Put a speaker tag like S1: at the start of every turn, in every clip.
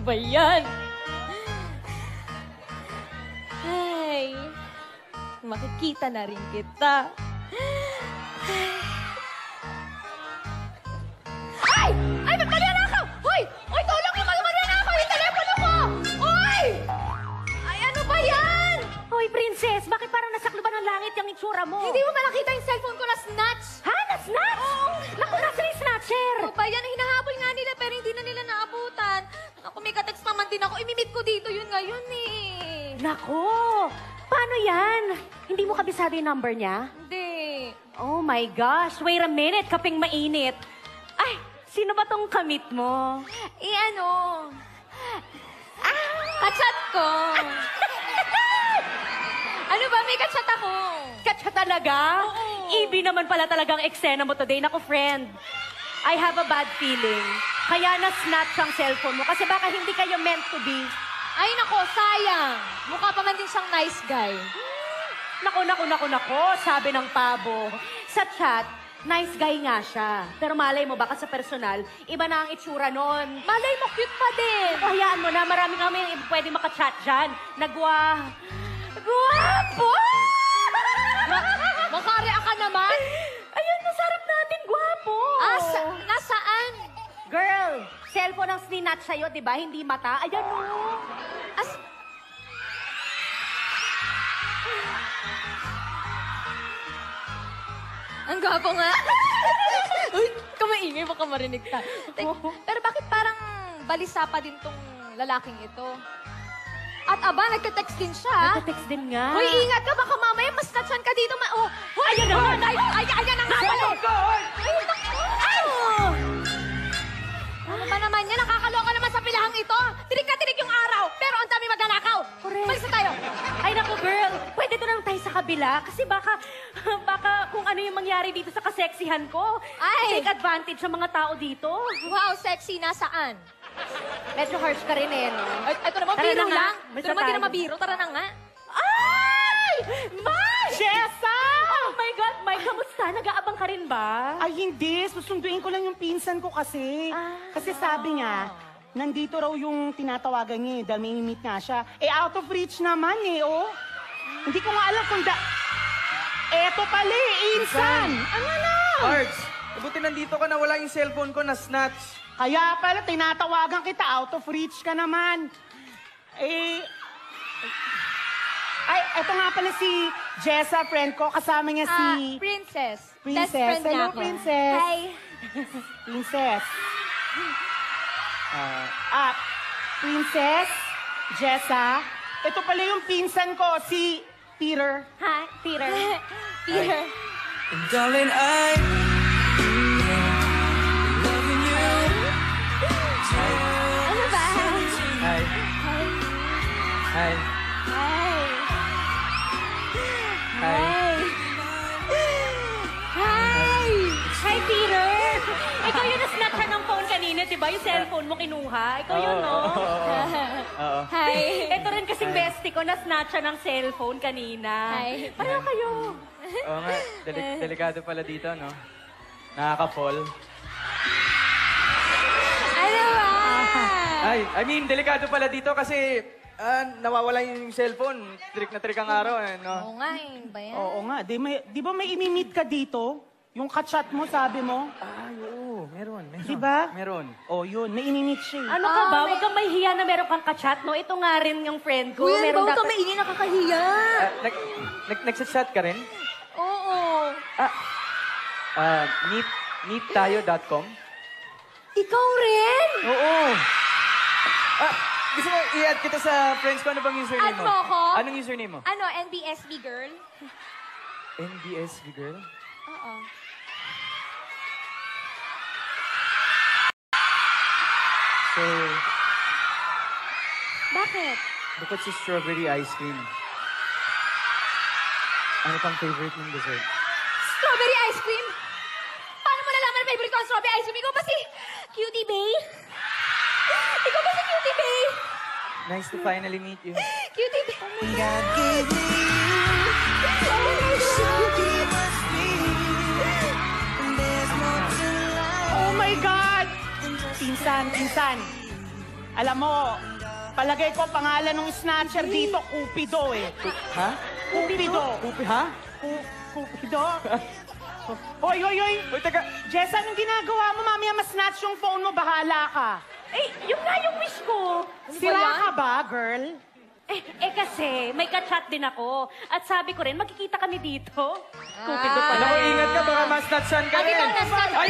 S1: ba yan? Ay, makikita na rin kita. Ay! Ay, ba't magnanakaw? Hoy! Hoy, tulong naman! Magnanakaw yung telepono ko! Hoy! Ay, ano ba yan?
S2: Hoy, princess, bakit parang nasakluban ng langit yung itsura mo?
S1: Hindi mo ba nakita yung cellphone ko na snatch?
S2: Ha? Na-snatch? Oo. Naku, nasa yung snatcher.
S1: Ano ba yan? Hinahabol nga nila pero hindi na nila naabutan. Ako, may katext naman din ako. Imimit ko dito yun ngayon eh.
S2: Naku, paano yan? Hindi mo kabisado yung number niya?
S1: Hindi.
S2: Oh my gosh, wait a minute, kaping mainit. Ay, sino ba tong kamit mo?
S1: Ano? Kachat ko. Ano ba? May kachat ako.
S2: Katsa talaga?
S1: Oo.
S2: Ibi naman pala talagang eksena mo today. Naku, friend, I have a bad feeling. Kaya na-snatch ang cellphone mo kasi baka hindi kayo meant to be.
S1: Ay, nako, sayang. Mukha pa man din siyang nice guy.
S2: Naku, sabi ng pabo. Sa chat, nice guy nga siya. Pero malay mo, baka sa personal, iba na ang itsura nun.
S1: Malay mo, cute pa din.
S2: Naku, hayaan mo na, marami kami pwede makachat dyan. Guwapo!
S1: Makareact ka naman?
S2: Ayun, nasarap natin, guwapo.
S1: Nasaan?
S2: Girl, cellphone ang sinatch sa'yo, di ba? Hindi mata. Ayan, o.
S1: Ang gwapo nga. Uy, kamaingay, baka marinig ka. Pero bakit parang balisa pa din tong lalaking ito? At aba, nagka-text din siya.
S2: Nagka-text din nga.
S1: Hoy, ingat ka, baka mamaya mas natchan ka dito. Oh, ayan na. Ayan ang nga pala. Ayun na. Ano ba naman yan? Nakakaloka naman sa pilahang ito. Tinig na tinig yung araw, pero ang dami magnanakaw.
S2: Correct.
S1: Malis na tayo.
S2: Ay, naku, girl. Pwede doon lang tayo sa kabila. Kasi baka kung ano yung mangyari dito sa kaseksihan ko.
S1: Ay.
S2: Take advantage sa mga tao dito.
S1: Wow, sexy. Nasaan?
S2: Medyo harsh ka rin eh, no?
S1: Ay, ito naman,
S2: Tara
S1: biro
S2: na nga.
S1: lang.
S2: Basta
S1: Ito naman, di
S2: tayo.
S1: na mabiro. Tara na nga.
S2: Ay! Mai!
S3: Jessa!
S2: Oh my God, Mai, kamusta? Nag-aabang ka rin ba?
S3: Ay, hindi. Susunduin ko lang yung pinsan ko kasi. Kasi sabi niya, nandito raw yung tinatawagan niya eh, dahil may meet nga siya. Eh, out of reach naman eh, oh. Hindi ko nga alam kung Eto pala eh, Insan! Ano na?
S4: Arts, buti nandito ka na wala yung cellphone ko na snatch.
S3: Kaya pala, tinatawagan kita, out of reach ka naman. Eh, ay, eto nga pala si Jessa, friend ko. Kasama niya si...
S1: Princess.
S3: Princess.
S1: Best friend niya
S3: Hello,
S1: ako.
S3: Princess.
S1: Hi.
S3: Princess. Princess, Jessa. Ito pala yung pinsan ko, si Peter.
S2: Hi, Peter.
S1: Peter.
S4: And darling, I'm loving you.
S1: Ano ba?
S4: Hi. Hi.
S1: Hi.
S4: Hi.
S1: Hi.
S2: Hi, Peter. Ikaw yung na-snatchan ng phone kanina, di ba? Yung cellphone mo kinuha. Ikaw yun, no?
S4: Oo.
S1: Hi.
S2: Ito rin kasing bestie ko, na-snatchan ng cellphone kanina.
S1: Hi.
S2: Pareho kayo.
S4: Oo nga, delikado pala dito, no? Nakaka-fall.
S1: Ano ba?
S4: Ay, I mean, delikado pala dito kasi nawawala yung cellphone. Trick na trick ang araw, no?
S1: Oo nga, ba yan?
S3: Oo nga. Di ba may imimit ka dito? Yung kachat mo, sabi mo?
S4: Ay, oo, meron.
S3: Di ba?
S4: Meron.
S3: Oh, yun. May inimit siya eh.
S2: Ano ka ba? Huwag kang mahihiya na meron kang kachat, no? Ito nga rin yung friend ko.
S1: Uy,
S2: Meron
S1: bawal ka
S2: dapat-
S1: maingin, nakakahiya.
S4: Nagsat-chat ka rin?
S1: Oo.
S4: Meettayo.com?
S1: Ikaw rin?
S4: Oo. Gusto mo i-add kita sa friends ko? Ano bang username
S1: Add mo ako?
S4: Anong username mo?
S1: Ano, NBSB girl?
S4: NBSV girl?
S1: Oo.
S4: So,
S1: Bakit?
S4: bukod sa strawberry ice cream, ano pang favorite mong dessert?
S1: Strawberry ice cream? Paano mo nalaman na favorite ko ang strawberry ice cream? Ikaw ba si Cutie Bay? Ikaw ba si Cutie Bay?
S4: Nice to finally meet you.
S1: Cutie Bay.
S4: God gave me
S3: Oh my God! Pinsan. Alam mo, palagay ko pangalan ng snatcher dito, Cupido eh.
S4: Ha?
S3: Cupido.
S4: Ha?
S3: Cupido. Hoy, hoy, hoy.
S4: Uy, teka.
S3: Jess, anong ginagawa mo? Mamaya mas-snatch yung phone mo, bahala ka.
S2: Eh, yung nga yung wish ko.
S3: Sira ka ba, girl?
S2: Kasi, may ka-chat din ako. At sabi ko rin, magkikita kami dito. Cupido
S4: Alam
S2: pala.
S4: mo, ingat ka, baka mas-natsan ka
S1: Pag
S4: rin.
S1: ikaw na-snatch.
S4: Ay,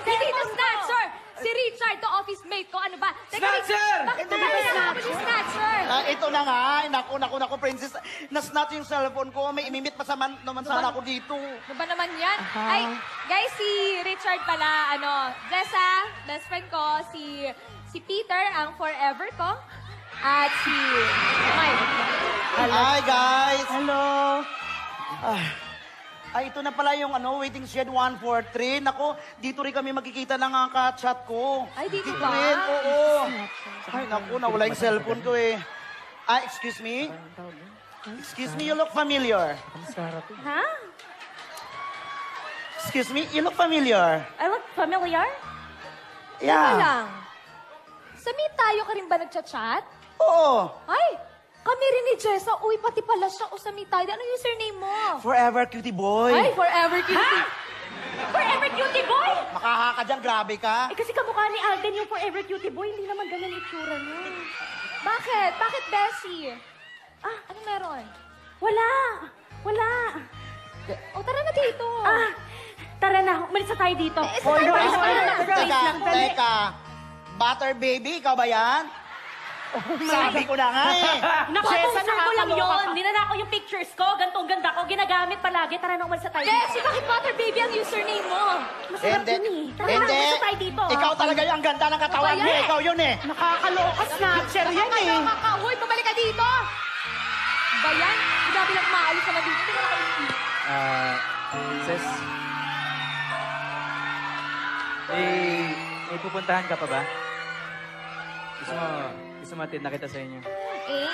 S1: Hindi na snatcher! Si Richard, to office mate ko. Ano ba? Teka,
S4: Snatcher!
S1: Bakit mo ba si snatcher?
S5: Ito na nga. Ay, naku, princess. Nas-snatch yung cellphone ko. May imimit pa naman sana ako dito.
S1: Ano ba naman yan? Ay, guys, si Richard pala, Jessa, best friend ko, si Peter, ang forever ko, at si Mike.
S5: Hi, guys.
S3: Hello.
S5: Ay, ito na pala yung waiting shed 143. Naku, dito rin kami magkikita ng ka-chat ko.
S1: Ay, dito
S5: Dito
S1: ba?
S5: rin, oo. Ay, naku, nawala yung cellphone ko eh. Excuse me? Excuse me, you look familiar.
S2: Ha?
S5: Excuse me, you look familiar.
S2: I look familiar?
S1: Teka
S5: Yeah.
S1: lang. Sa meet tayo ka rin ba nagchat-chat?
S5: Oo.
S1: Ay, kami rin ni Jessa. Uy, pati pala siya. O sa meet tayo. Ano username mo?
S5: Forever cutie boy.
S1: Ay, forever cutie.
S2: Forever cutie boy?
S5: Makaha ka dyan, grabe ka.
S2: Eh, kasi kamukha ni Alden yung forever cutie boy. Hindi naman ganun itsura niya.
S1: Bakit? Bakit, Bessie? Ano meron?
S2: Wala. Wala.
S1: O, tara na dito.
S2: Tara na. Umalis na tayo dito.
S1: Hoy, hoy, hoy.
S5: Teka. Butter baby, ikaw ba yan? Sabi ko na nga eh.
S2: Naku,
S3: Jessa,
S2: sponsor ko lang
S3: nakakaloka
S2: yun.
S3: ka.
S2: Ninanako yung pictures ko. Gantong ganda ko. Ginagamit palagi. Tara na, umalis na tayo dito.
S1: Bessie, bakit Butter Baby ang username mo?
S2: Masarap yun eh. Tara na,
S5: Hindi.
S2: umalis na tayo dito.
S5: Ikaw talaga yung ang ganda ng katawan
S1: Ano ba
S5: mo.
S1: yan?
S5: Ikaw yun eh.
S3: Nakakaloka, snatcher yan eh.
S1: Nakakaloka ka. Uy, bumalik ka dito. Ba yan? Grabe lang maalis naman dito. Tingnan ako yung
S4: Sis. May pupuntahan ka pa ba? Gusto mo atid na kita sa inyo?
S1: Eh.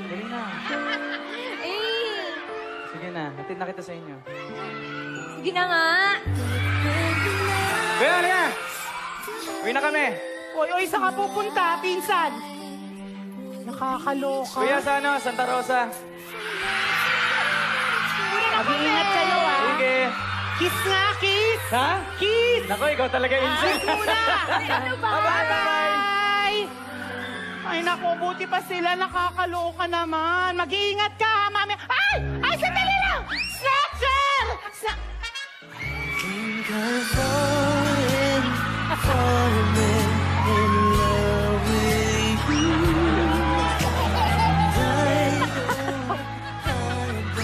S4: Dali na. Sige na, atid na kita sa inyo.
S1: Sige na nga.
S4: Kuya, halika! Uwi na kami!
S3: Oy, oy, saan ka pupunta, pinsan? Nakakaloka.
S4: Kuya, sa Santa Rosa.
S3: Mag-iingat kayo ah.
S4: Sige.
S3: Kiss nga, kiss!
S4: Ha?
S3: Kiss!
S4: Nako, ikaw talaga insist.
S1: Ano ba?
S3: Bye-bye! Ay, naku, buti pa sila. Nakakaloka naman. Mag-iingat ka, ha, mami. Ay! Ay, sandali lang! Snatcher!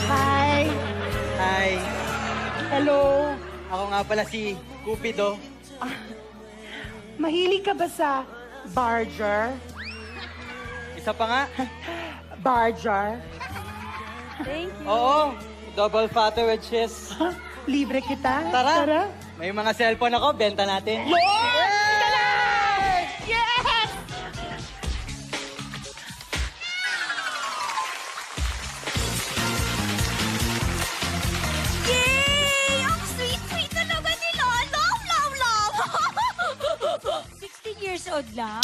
S3: Hi!
S6: Hi,
S3: Hello!
S6: ako nga pala si Cupido.
S3: Mahilig ka ba sa Barger?
S6: Isa pa nga.
S3: Barger?
S6: Oo, double fatter with cheese.
S3: Libre kita?
S6: Tara. May mga cellphone ako, benta natin.
S3: Yes!
S7: Yay! Ang sweet-sweet talaga nila. Love, love, love. 16 years old lang.